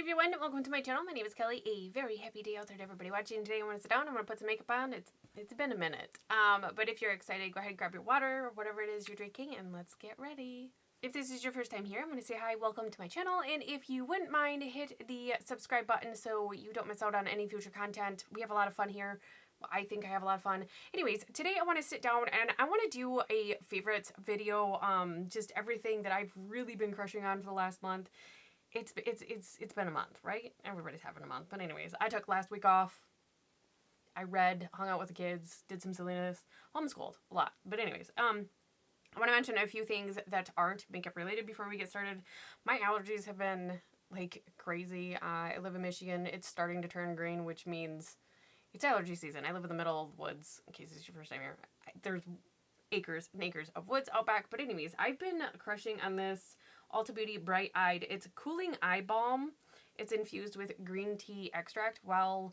everyone, welcome to my channel. My name is Kelly. A very happy day out there to everybody watching. Today I want to sit down, I'm going to put some makeup on. It's been a minute. But if you're excited, go ahead and grab your water or whatever it is you're drinking and let's get ready. If this is your first time here, I'm going to say hi, welcome to my channel, and if you wouldn't mind, hit the subscribe button so you don't miss out on any future content. We have a lot of fun here. I think I have a lot of fun. Anyways, today I want to sit down and I want to do a favorites video, just everything that I've really been crushing on for the last month. It's been a month, right? Everybody's having a month. But anyways, I took last week off. I read, hung out with the kids, did some silliness, homeschooled a lot. But anyways, I want to mention a few things that aren't makeup related before we get started. My allergies have been like crazy. I live in Michigan. It's starting to turn green, which means it's allergy season. I live in the middle of the woods, in case it's your first time here. There's acres and acres of woods out back. But anyways, I've been crushing on this Ulta Beauty Bright Eyed. It's a cooling eye balm. It's infused with green tea extract. Well,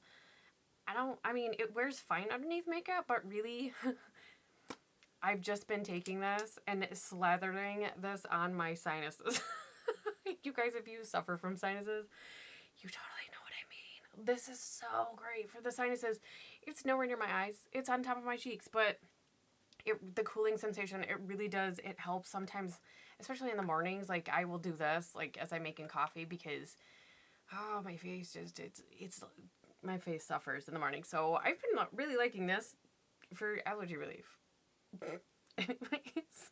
I mean, it wears fine underneath makeup, but really, I've just been taking this and slathering this on my sinuses. You guys, if you suffer from sinuses, you totally know what I mean. This is so great for the sinuses. It's nowhere near my eyes. It's on top of my cheeks, but the cooling sensation, it really does. It helps sometimes, especially in the mornings. Like, I will do this, like, as I'm making coffee because, oh, my face just, my face suffers in the morning. So I've been really liking this for allergy relief. Anyways,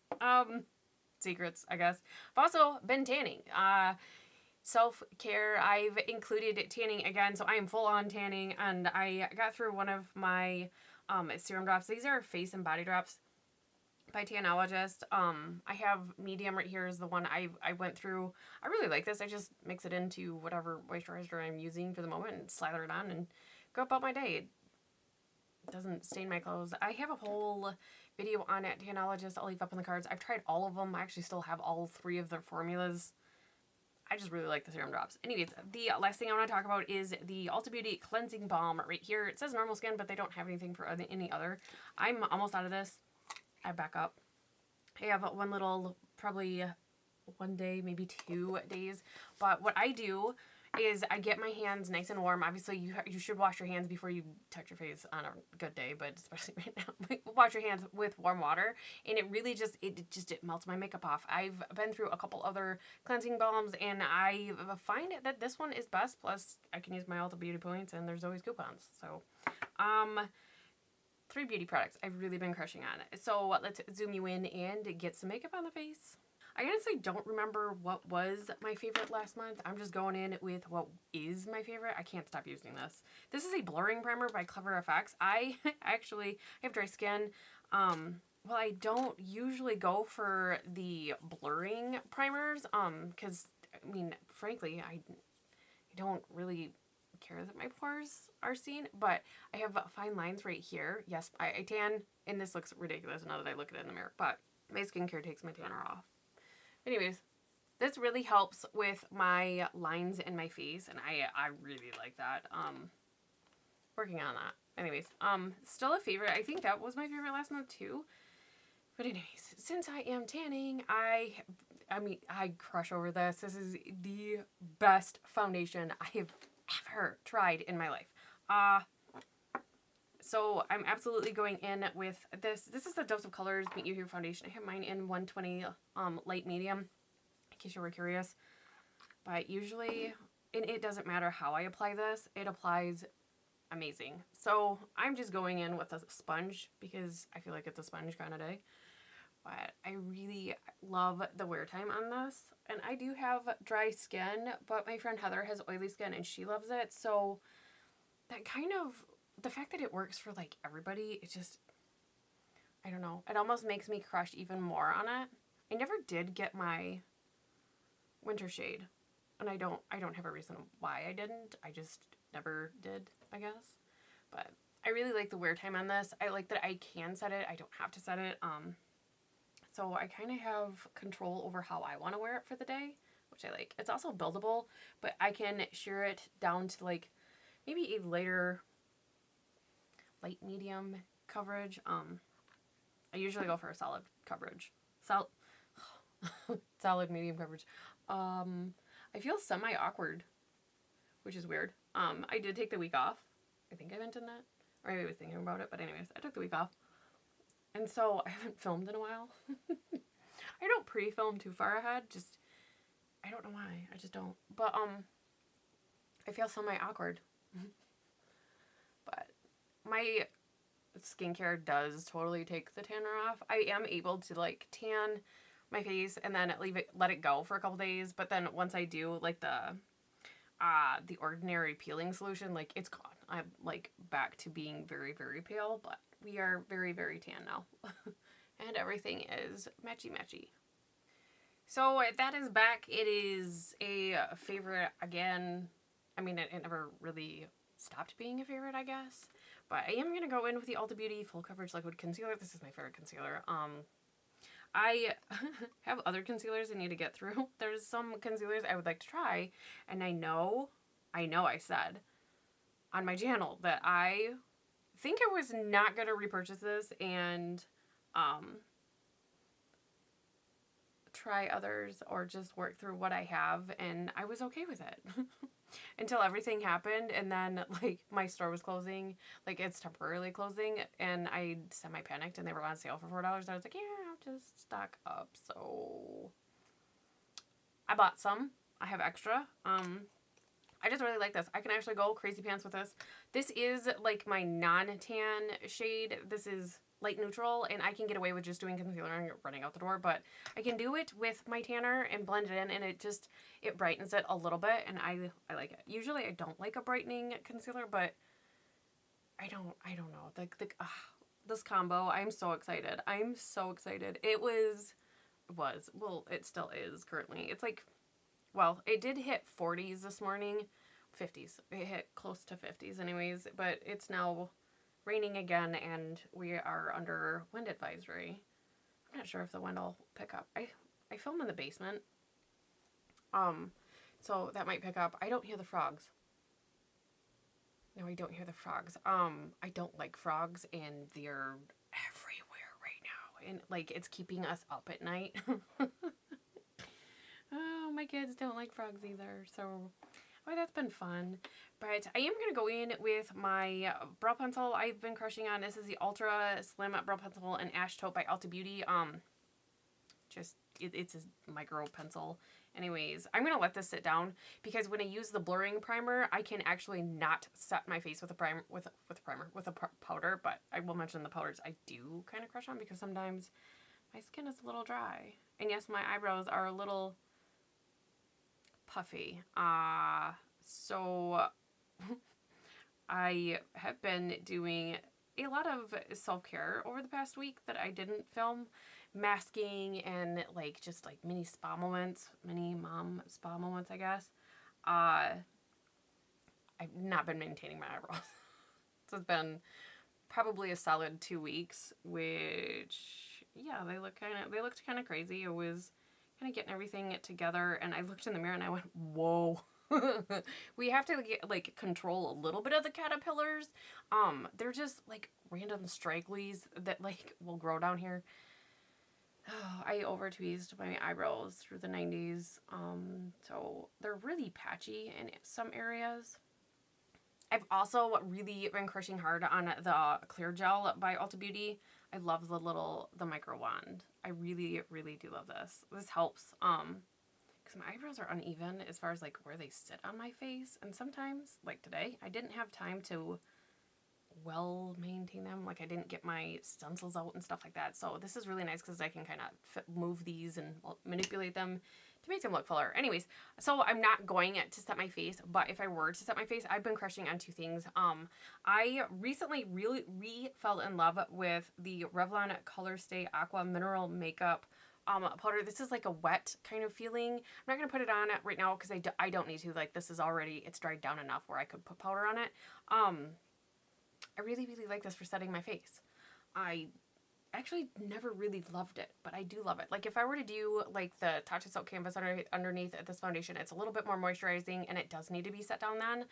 secrets, I guess. I've also been tanning. Self-care, I've included tanning again, so I am full on tanning, and I got through one of my serum drops. These are face and body drops by Tanologist. I have medium right here is the one I went through. I really like this. I just mix it into whatever moisturizer I'm using for the moment and slather it on and go about my day. It doesn't stain my clothes. I have a whole video on it, Tanologist. I'll leave up in the cards. I've tried all of them. I actually still have all 3 of their formulas. I just really like the serum drops. Anyways, the last thing I want to talk about is the Ulta Beauty Cleansing Balm right here. It says normal skin, but they don't have anything for any other. I'm almost out of this. I back up. I have one little, probably 1 day, maybe 2 days. But what I do is I get my hands nice and warm. Obviously, you should wash your hands before you touch your face on a good day, but especially right now, wash your hands with warm water, and it really just, it melts my makeup off. I've been through a couple other cleansing balms, and I find that this one is best. Plus, I can use my Ulta Beauty points, and there's always coupons. So, 3 beauty products I've really been crushing on. So let's zoom you in and get some makeup on the face. I honestly don't remember what was my favorite last month. I'm just going in with what is my favorite. I can't stop using this. This is a blurring primer by Clever FX. I have dry skin. Well, I don't usually go for the blurring primers, because, I mean, frankly, I don't really care that my pores are seen, but I have fine lines right here. Yes, I tan, and this looks ridiculous now that I look at it in the mirror, but my skincare takes my tanner off. Anyways, this really helps with my lines in my face, and I really like that. Working on that. Anyways, still a favorite. I think that was my favorite last month too. But anyways, since I am tanning, I mean, I crush over this. This is the best foundation I have ever tried in my life. So I'm absolutely going in with this. This is the Dose of Colors Meet You Here foundation. I have mine in 120 light medium, in case you were curious. But usually, and it doesn't matter how I apply this, it applies amazing. So I'm just going in with a sponge because I feel like it's a sponge kind of day. But I really love the wear time on this. And I do have dry skin, but my friend Heather has oily skin and she loves it. So that kind of, the fact that it works for like everybody, it just, I don't know. It almost makes me crush even more on it. I never did get my winter shade. And I don't have a reason why I didn't. I just never did, I guess. But I really like the wear time on this. I like that I can set it. I don't have to set it. So I kind of have control over how I want to wear it for the day, which I like. It's also buildable, but I can shear it down to like maybe a light medium coverage. I usually go for a solid coverage. Solid medium coverage. I feel semi-awkward which is weird. I did take the week off. I think I mentioned that. Or maybe I was thinking about it, but anyways, I took the week off. And so I haven't filmed in a while. I don't pre-film too far ahead, just, I don't know why, I just don't. But, I feel semi-awkward. But my skincare does totally take the tanner off. I am able to, like, tan my face and then let it go for a couple days, but then once I do, like, the Ordinary peeling solution, like, it's gone. I'm, like, back to being very, very pale, but we are very, very tan now. And everything is matchy-matchy. So that is back. It is a favorite again. I mean, it never really stopped being a favorite, I guess. But I am going to go in with the Ulta Beauty Full Coverage Liquid Concealer. This is my favorite concealer. I have other concealers I need to get through. There's some concealers I would like to try. And I know I said on my channel that I think I was not going to repurchase this and try others or just work through what I have, and I was okay with it. Until everything happened, and then, like, my store was closing, like, it's temporarily closing, and I semi-panicked, and they were on sale for $4, and I was like, yeah, I'll just stock up, so I bought some. I have extra. I just really like this. I can actually go crazy pants with this. This is, like, my non-tan shade. This is light neutral, and I can get away with just doing concealer and running out the door, but I can do it with my tanner and blend it in, and it brightens it a little bit, and I like it. Usually I don't like a brightening concealer, but I don't know. This combo, I'm so excited. I'm so excited. Well, it still is currently. It's like, well, it did hit 40s this morning, 50s. It hit close to 50s anyways, but it's now raining again, and we are under wind advisory. I'm not sure if the wind will pick up. I film in the basement, so that might pick up. I don't hear the frogs. No, I don't hear the frogs. I don't like frogs, and they're everywhere right now, and, like, it's keeping us up at night. Oh, my kids don't like frogs either, so that's been fun. But I am going to go in with my brow pencil I've been crushing on. This is the Ultra Slim Brow Pencil in Ash Taupe by Ulta Beauty. It's a micro pencil. Anyways, I'm going to let this sit down because when I use the blurring primer, I can actually not set my face with a powder. But I will mention the powders I do kind of crush on because sometimes my skin is a little dry. And yes, my eyebrows are a little puffy. So I have been doing a lot of self-care over the past week that I didn't film. Masking and, like, just, like, mini mom spa moments, I guess. I've not been maintaining my eyebrows. So it's been probably a solid 2 weeks, which, yeah, they looked kind of crazy. It was kind of getting everything together, and I looked in the mirror and I went, whoa. We have to control a little bit of the caterpillars. They're just, like, random stragglies that, like, will grow down here. Oh, I over tweezed my eyebrows through the 90s. So they're really patchy in some areas. I've also really been crushing hard on the Clear Gel by Ulta Beauty. I love the micro wand. I really, really do love this. This helps. Because my eyebrows are uneven as far as, like, where they sit on my face. And sometimes, like today, I didn't have time to well maintain them. Like, I didn't get my stencils out and stuff like that. So this is really nice because I can kind of move these and manipulate them to make them look fuller. Anyways, so I'm not going to set my face, but if I were to set my face, I've been crushing on two things. I recently really fell in love with the Revlon Color Stay Aqua Mineral Makeup powder. This is like a wet kind of feeling. I'm not going to put it on right now because I don't need to. Like, this is already, it's dried down enough where I could put powder on it. I really, really like this for setting my face. I actually never really loved it, but I do love it. Like, if I were to do, like, the Tatcha Silk Canvas underneath this foundation, it's a little bit more moisturizing, and it does need to be set down then.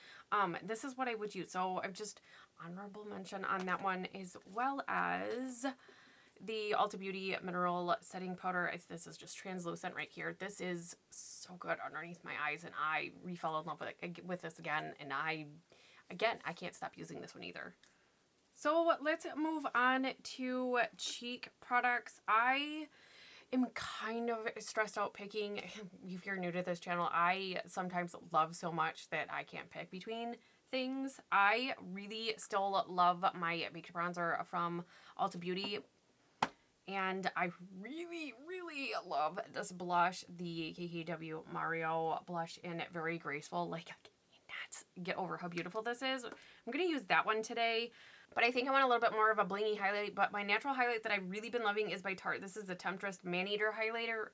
This is what I would use. So I've just honorable mention on that one, as well as the Ulta Beauty Mineral Setting Powder. This is just translucent right here. This is so good underneath my eyes, and I fell in love with this again, and I can't stop using this one either. So let's move on to cheek products. I am kind of stressed out picking. If you're new to this channel, I sometimes love so much that I can't pick between things. I really still love my baked bronzer from Ulta Beauty, and I really love this blush, the KKW Mario blush in Very Graceful. Like, I cannot get over how beautiful this is. I'm gonna use that one today, but I think I want a little bit more of a blingy highlight. But my natural highlight that I've really been loving is by Tarte. This is the Temptress Man-Eater highlighter.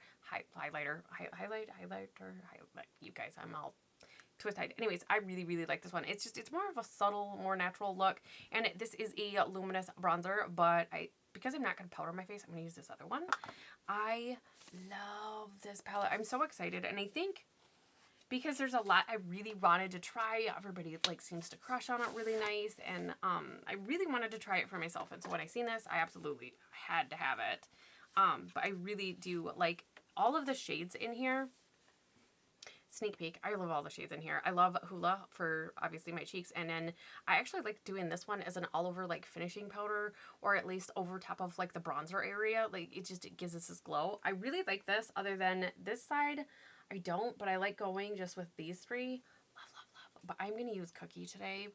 You guys, I'm all twist-eyed. Anyways, I really like this one. It's more of a subtle, more natural look, and this is a luminous bronzer, but because I'm not going to powder my face, I'm going to use this other one. I love this palette. I'm so excited, and I think because there's a lot I really wanted to try. Everybody like seems to crush on it really nice, and I really wanted to try it for myself, and so when I seen this, I absolutely had to have it. But I really do like all of the shades in here. Sneak peek, I love all the shades in here. I love Hoola for obviously my cheeks, and then I actually like doing this one as an all over like finishing powder, or at least over top of like the bronzer area. Like it gives us this glow. I really like this. Other than this side, I don't, but I like going just with these three. Love. But I'm gonna use Cookie today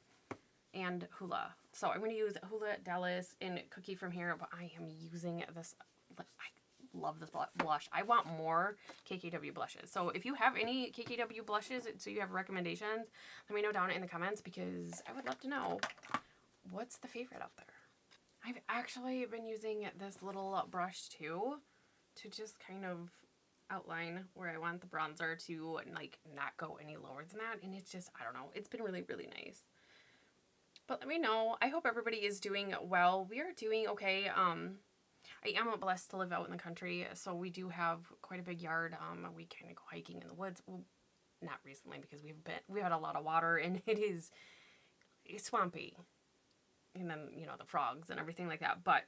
and Hoola. So I'm gonna use Hoola Dallas and Cookie from here, but I am using this. I love this blush. I want more KKW blushes. So if you have any KKW blushes, so you have recommendations, let me know down in the comments, because I would love to know what's the favorite out there. I've actually been using this little brush too to just kind of outline where I want the bronzer to like not go any lower than that, and it's just, I don't know, it's been really nice. But let me know. I hope everybody is doing well. We are doing okay. I am blessed to live out in the country, so we do have quite a big yard. We kind of go hiking in the woods. Well, not recently, because we've had a lot of water, and it's swampy. And then, you know, the frogs and everything like that. But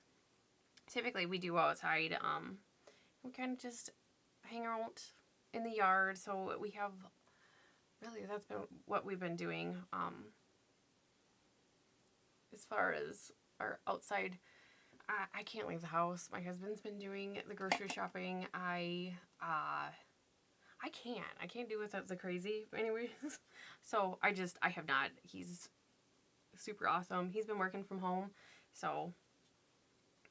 typically we do outside. We kind of just hang out in the yard. So we have, really, that's been what we've been doing. As far as our outside, I can't leave the house. My husband's been doing the grocery shopping. I can't do without the crazy anyways. So I have not. He's super awesome. He's been working from home. So,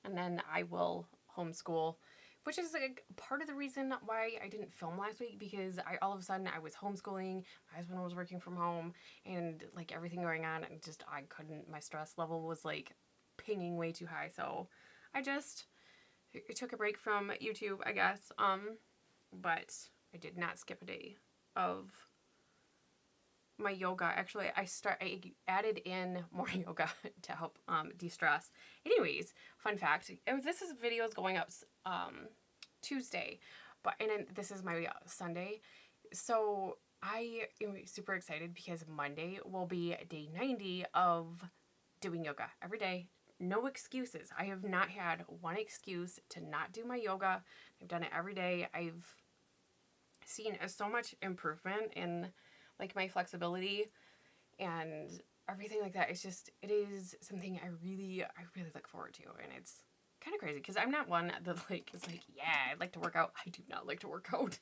and then I will homeschool, which is like part of the reason why I didn't film last week, because all of a sudden I was homeschooling, my husband was working from home, and like everything going on, and just I couldn't, my stress level was like pinging way too high. So I took a break from YouTube, I guess. But I did not skip a day of my yoga. Actually, I added in more yoga to help de-stress. Anyways, fun fact, this video is going up Tuesday, and then this is my Sunday. So I am super excited because Monday will be day 90 of doing yoga every day. No excuses. I have not had one excuse to not do my yoga. I've done it every day. I've seen so much improvement in like my flexibility and everything like that. It is something I really look forward to, and it's kind of crazy because I'm not one that like is like, yeah, I'd like to work out. I do not like to work out.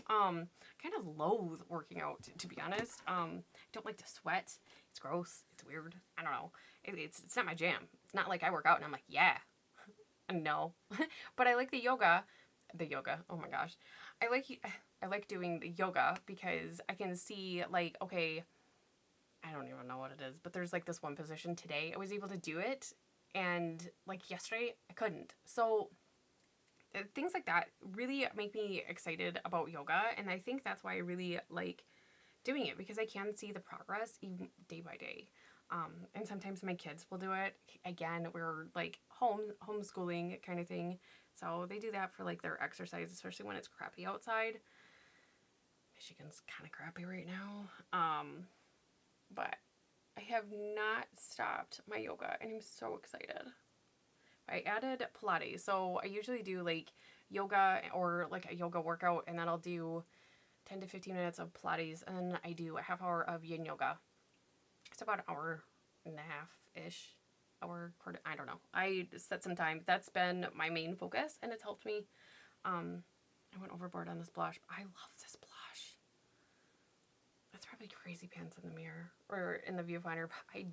Kind of loathe working out, to be honest. I don't like to sweat. It's gross. It's weird. I don't know. It's not my jam. It's not like I work out and I'm like, yeah. No. But I like the yoga. Oh my gosh. I like doing the yoga because I can see like, okay, I don't even know what it is, but there's like this one position today I was able to do it, and like yesterday I couldn't. So things like that really make me excited about yoga, and I think that's why I really like doing it, because I can see the progress even day by day. And sometimes my kids will do it. Again, we're like homeschooling kind of thing. So they do that for like their exercise, especially when it's crappy outside. Michigan's kind of crappy right now. But I have not stopped my yoga, and I'm so excited. I added Pilates. So I usually do like yoga or like a yoga workout, and then I'll do 10 to 15 minutes of Pilates, and then I do a half hour of yin yoga. It's about an hour and a half-ish, hour, quarter, I don't know. I set some time. That's been my main focus, and it's helped me. I went overboard on this blush. I love this blush. It's probably crazy pants in the mirror or in the viewfinder, but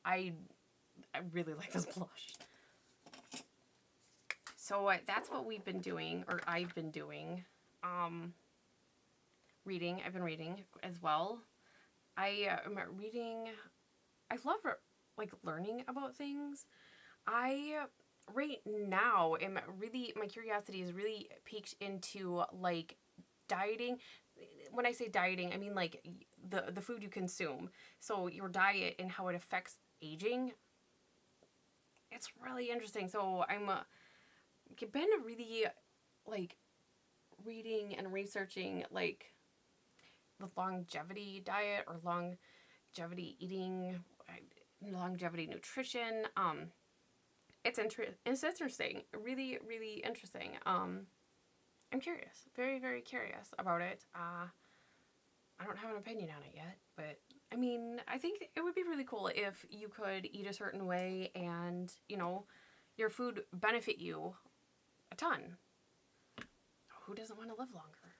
I really like this blush. So that's what we've been doing, or I've been doing. Reading. I've been reading as well. I am reading. I love like learning about things. I right now am really, my curiosity is really peaked into like dieting. When I say dieting, I mean like the food you consume. So your diet and how it affects aging. It's really interesting. So I'm been really like reading and researching like the longevity diet or longevity eating, longevity nutrition. It's interesting. Really, really interesting. I'm curious. Very, very curious about it. I don't have an opinion on it yet, but I mean, I think it would be really cool if you could eat a certain way and, you know, your food benefit you a ton. Who doesn't want to live longer?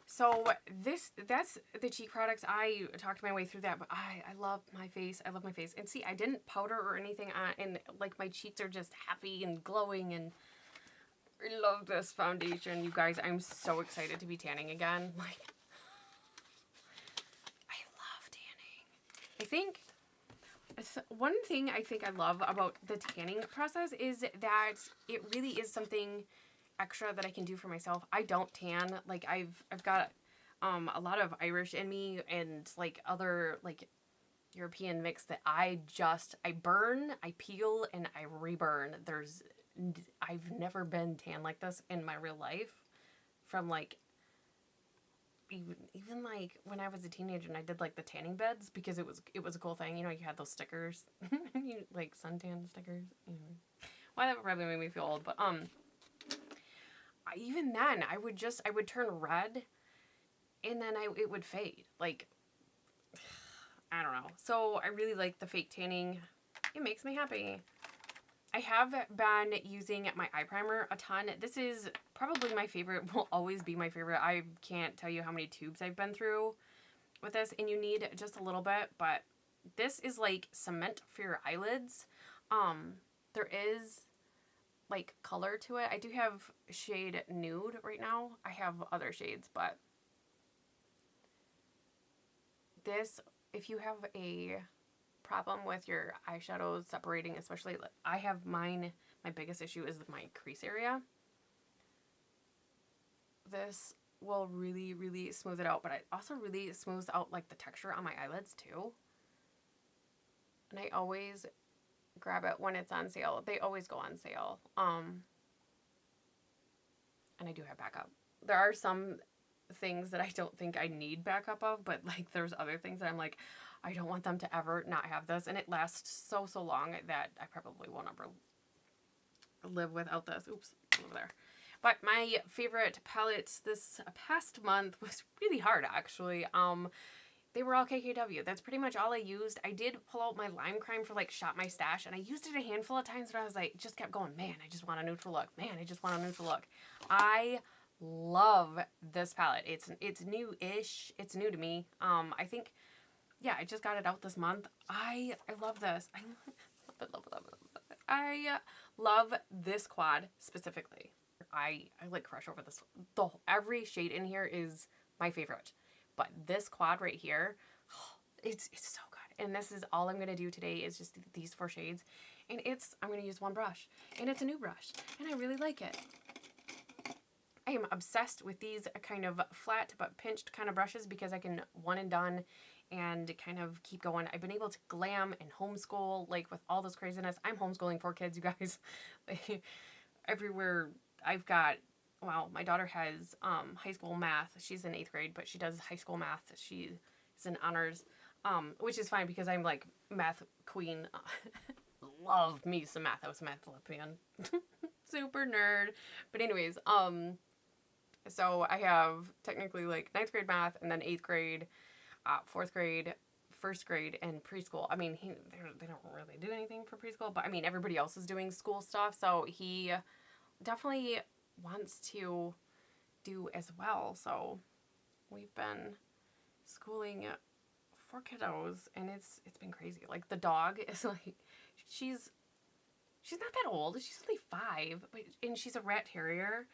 So that's the cheek products. I talked my way through that, but I love my face. I love my face. And see, I didn't powder or anything on, and like my cheeks are just happy and glowing, and I love this foundation. You guys, I'm so excited to be tanning again. Like, I love tanning. I think one thing I think I love about the tanning process is that it really is something extra that I can do for myself. I don't tan. Like I've got a lot of Irish in me and like other like European mix that I burn, I peel, and I reburn. I've never been tan like this in my real life. From like even like when I was a teenager and I did like the tanning beds because it was a cool thing. You know, you had those stickers, like suntan stickers. Well, that would probably make me feel old, but even then, I would turn red, and then it would fade. Like, I don't know. So I really like the fake tanning. It makes me happy. I have been using my eye primer a ton. This is probably my favorite. Will always be my favorite. I can't tell you how many tubes I've been through with this, and you need just a little bit, but this is like cement for your eyelids. There is like color to it. I do have shade nude right now. I have other shades, but this, if you have a problem with your eyeshadows separating, especially I have mine, my biggest issue is my crease area. This will really, really smooth it out, but it also really smooths out like the texture on my eyelids too. And I always grab it when it's on sale. They always go on sale. And I do have backup. There are some things that I don't think I need backup of, but like there's other things that I'm like, I don't want them to ever not have this, and it lasts so long that I probably won't ever live without this. Oops, over there. But my favorite palettes this past month was really hard, actually. They were all KKW. That's pretty much all I used. I did pull out my Lime Crime for like Shop My Stash, and I used it a handful of times, but I was like, just kept going, man, I just want a neutral look. Man, I just want a neutral look. I love this palette. It's new-ish. It's new to me. I think, yeah, I just got it out this month. I love this. I love it. I love this quad specifically. I like crush over this. Every shade in here is my favorite. But this quad right here, it's so good. And this is all I'm going to do today is just these 4 shades. And I'm going to use one brush. And it's a new brush. And I really like it. I am obsessed with these kind of flat but pinched kind of brushes because I can one and done and kind of keep going. I've been able to glam and homeschool, like with all this craziness. I'm homeschooling 4 kids, you guys. Everywhere I've got, well, my daughter has high school math. She's in 8th grade, but she does high school math. She is in honors, which is fine because I'm like math queen. love me some math. I was a math Olympian. Super nerd. But anyways, so I have technically like 9th grade math and then 8th grade, 4th grade, 1st grade, and preschool. I mean, they don't really do anything for preschool, but I mean, everybody else is doing school stuff, so he definitely wants to do as well. So we've been schooling 4 kiddos, and it's been crazy. Like, the dog is like, she's not that old. She's only 5, and she's a rat terrier.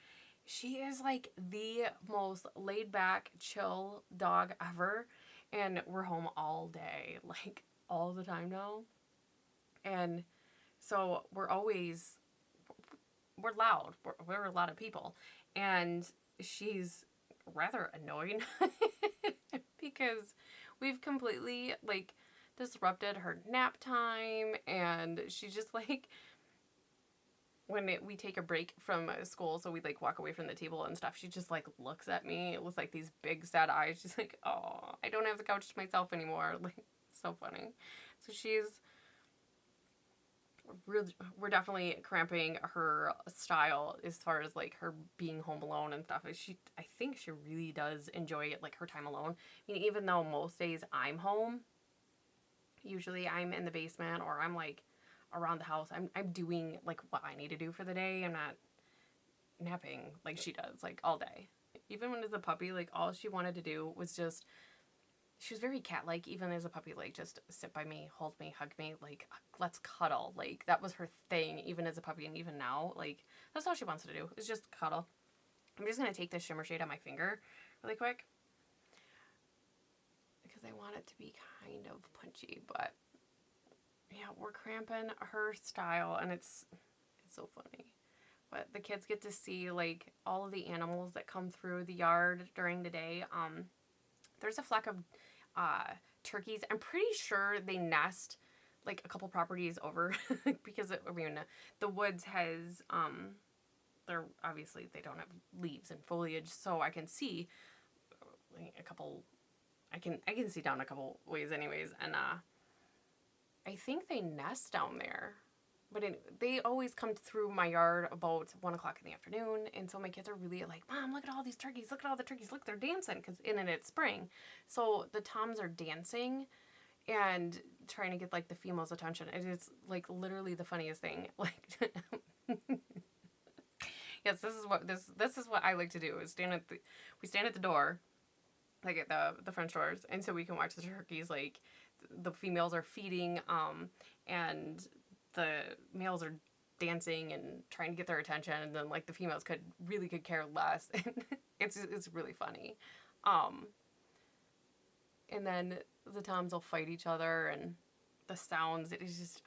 She is like the most laid back, chill dog ever. And we're home all day, like all the time now. And so we're loud. We're a lot of people. And she's rather annoying because we've completely like disrupted her nap time. And she just like, when we take a break from school, so we like walk away from the table and stuff, she just like looks at me with like these big sad eyes. She's like, oh, I don't have the couch to myself anymore. Like, so funny. So we're definitely cramping her style as far as like her being home alone and stuff. I think she really does enjoy it, like her time alone. I mean, even though most days I'm home, usually I'm in the basement or I'm like around the house. I'm doing like what I need to do for the day. I'm not napping like she does like all day. Even when as a puppy, like all she wanted to do was just, she was very cat-like even as a puppy, like just sit by me, hold me, hug me, like let's cuddle. Like that was her thing even as a puppy, and even now, like that's all she wants to do is just cuddle. I'm just gonna take this shimmer shade on my finger really quick because I want it to be kind of punchy, but yeah, we're cramping her style, and it's so funny. But the kids get to see like all of the animals that come through the yard during the day. There's a flock of turkeys. I'm pretty sure they nest like a couple properties over because I mean the woods has they're obviously they don't have leaves and foliage, so I can see a couple. I can see down a couple ways anyways, and I think they nest down there, but they always come through my yard about 1 o'clock in the afternoon, and so my kids are really like, Mom, look at all these turkeys, look at all the turkeys, look, they're dancing, because it's spring, so the toms are dancing and trying to get like the female's attention. It is like literally the funniest thing. Like, yes, this is what I like to do. Is we stand at the door, like at the French doors, and so we can watch the turkeys like. The females are feeding, and the males are dancing and trying to get their attention, and then like the females could care less. It's really funny, and then the toms will fight each other, and the sounds. It is just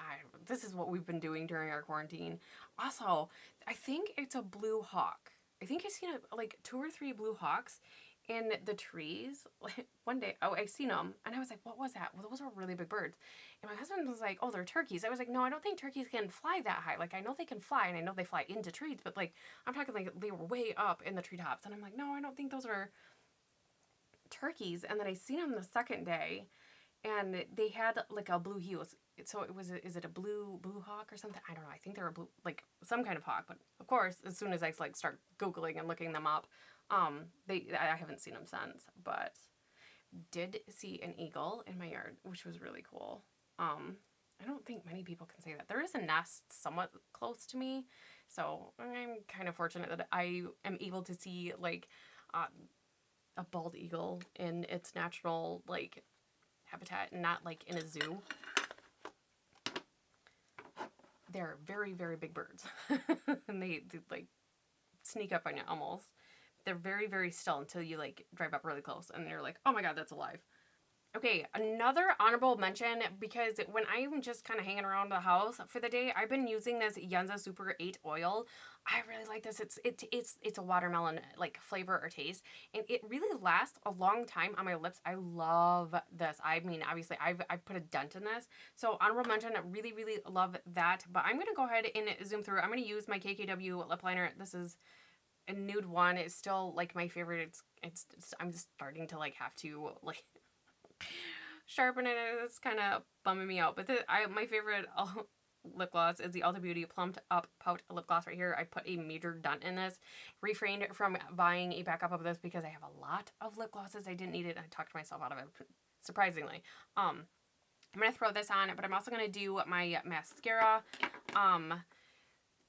this is what we've been doing during our quarantine. Also, I think it's a blue hawk. I think I've seen like 2 or 3 blue hawks in the trees. Like one day, I seen them, and I was like, what was that? Well, those were really big birds. And my husband was like, oh, they're turkeys. I was like, no, I don't think turkeys can fly that high. Like, I know they can fly, and I know they fly into trees, but like, I'm talking like they were way up in the treetops. And I'm like, no, I don't think those are turkeys. And then I seen them the second day, and they had like a blue hue. So is it a blue hawk or something? I don't know. I think they're a blue, like some kind of hawk. But of course, as soon as I like start Googling and looking them up, I haven't seen them since, but did see an eagle in my yard, which was really cool. I don't think many people can say that. There is a nest somewhat close to me, so I'm kind of fortunate that I am able to see like a bald eagle in its natural like habitat and not like in a zoo. They're very, very big birds, and they like sneak up on you almost. They're very, very still until you like drive up really close, and you're like, oh my god, that's alive. Okay, another honorable mention, because when I'm just kind of hanging around the house for the day, I've been using this Yenza Super 8 oil. I really like this. It's a watermelon like flavor or taste, and it really lasts a long time on my lips. I love this. I mean, obviously, I've put a dent in this, so honorable mention. Really, really love that. But I'm gonna go ahead and zoom through. I'm gonna use my KKW lip liner. This is a nude one. It's still like my favorite. It's I'm just starting to like have to like sharpen it. It's kind of bumming me out, but my favorite lip gloss is the Ulta Beauty Plumped Up Pout lip gloss right here. I put a major dent in this. Refrained from buying a backup of this because I have a lot of lip glosses. I didn't need it. I talked myself out of it, surprisingly. I'm going to throw this on, but I'm also going to do my mascara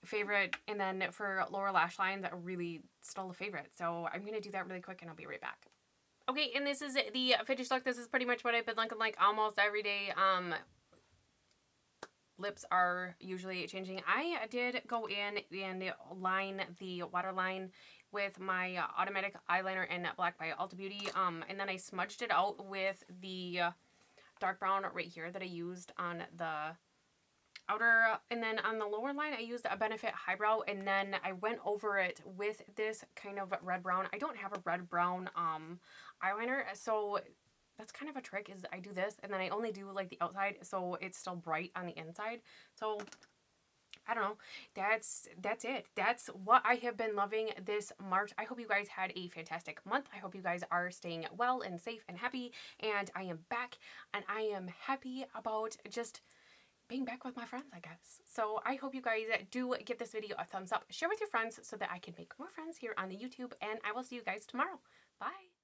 favorite. And then for lower lash lines, I really stole a favorite. So I'm going to do that really quick and I'll be right back. Okay, and this is the finished look. This is pretty much what I've been looking like almost every day. Lips are usually changing. I did go in and line the waterline with my automatic eyeliner in Black by Ulta Beauty. And then I smudged it out with the dark brown right here that I used on the outer, and then on the lower line I used a Benefit Highbrow, and then I went over it with this kind of red brown. I don't have a red brown eyeliner, so that's kind of a trick, is I do this and then I only do like the outside so it's still bright on the inside. So I don't know. That's it. That's what I have been loving this March. I hope you guys had a fantastic month. I hope you guys are staying well and safe and happy, and I am back and I am happy about just being back with my friends, I guess. So I hope you guys do give this video a thumbs up, share with your friends so that I can make more friends here on the YouTube, and I will see you guys tomorrow. Bye.